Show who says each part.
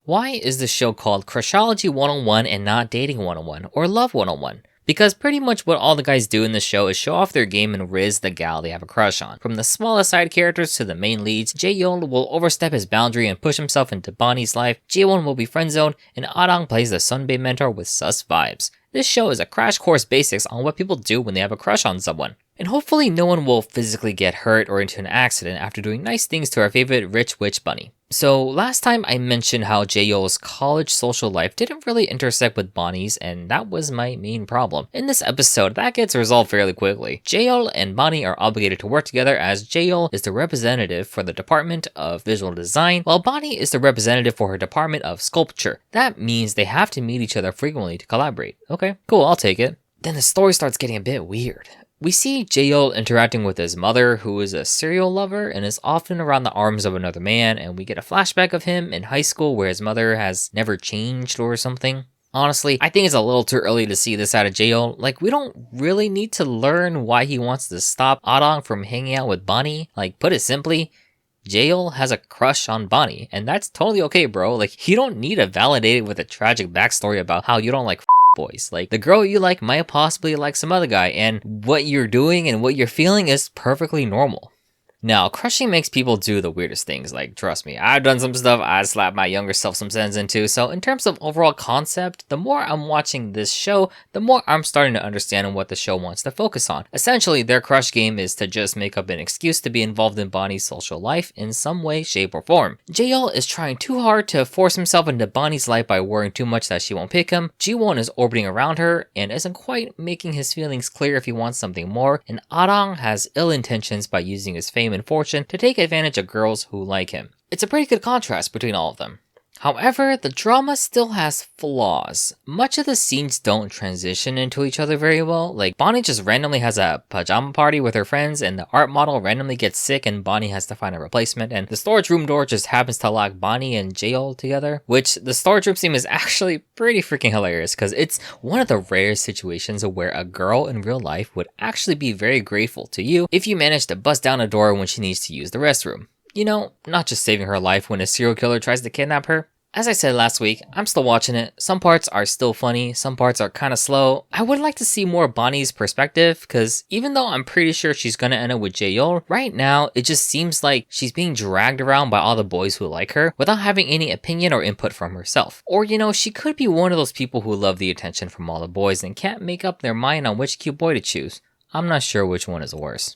Speaker 1: Why is the show called Crushology 101 and not Dating 101 or Love 101? Because pretty much what all the guys do in the show is show off their game and riz the gal they have a crush on. From the smallest side characters to the main leads, Jae-yoon will overstep his boundary and push himself into Bani's life, Ji-won will be friend-zoned, and Ah-dang plays the sunbae mentor with sus vibes. This show is a crash course basics on what people do when they have a crush on someone. And hopefully no one will physically get hurt or into an accident after doing nice things to our favorite rich witch bunny. So last time I mentioned how Jae-yoon's college social life didn't really intersect with Bani's, and that was my main problem. In this episode, that gets resolved fairly quickly. Jae-yoon and Bani are obligated to work together as Jae-yoon is the representative for the Department of Visual Design, while Bani is the representative for her Department of Sculpture. That means they have to meet each other frequently to collaborate. Okay, cool, I'll take it. Then the story starts getting a bit weird. We see Jae-yoon interacting with his mother, who is a serial lover and is often around the arms of another man, and we get a flashback of him in high school where his mother has never changed or something. Honestly, I think it's a little too early to see this out of Jae-yoon. Like, we don't really need to learn why he wants to stop Ah-dang from hanging out with Bani. Like, put it simply, Jae-yoon has a crush on Bani, and that's totally okay, bro. Like, you don't need to validate it with a tragic backstory about how you don't like boys. Like, the girl you like might possibly like some other guy, and what you're doing and what you're feeling is perfectly normal. Now, crushing makes people do the weirdest things, like, trust me, I've done some stuff I'd slap my younger self some sense into, so in terms of overall concept, the more I'm watching this show, the more I'm starting to understand what the show wants to focus on. Essentially, their crush game is to just make up an excuse to be involved in Bani's social life in some way, shape, or form. Jae-yoon is trying too hard to force himself into Bani's life by worrying too much that she won't pick him, Ji-won is orbiting around her and isn't quite making his feelings clear if he wants something more, and Ah-dang has ill intentions by using his fame and fortune to take advantage of girls who like him. It's a pretty good contrast between all of them. However, the drama still has flaws. Much of the scenes don't transition into each other very well. Like, Bani just randomly has a pajama party with her friends, and the art model randomly gets sick and Bani has to find a replacement, and the storage room door just happens to lock Bani and Jae-yoon together, which the storage room scene is actually pretty freaking hilarious because it's one of the rare situations where a girl in real life would actually be very grateful to you if you manage to bust down a door when she needs to use the restroom. You know, not just saving her life when a serial killer tries to kidnap her. As I said last week, I'm still watching it. Some parts are still funny, some parts are kind of slow. I would like to see more Bani's perspective, because even though I'm pretty sure she's gonna end up with Jae-yoon, right now it just seems like she's being dragged around by all the boys who like her without having any opinion or input from herself. Or, you know, she could be one of those people who love the attention from all the boys and can't make up their mind on which cute boy to choose. I'm not sure which one is worse.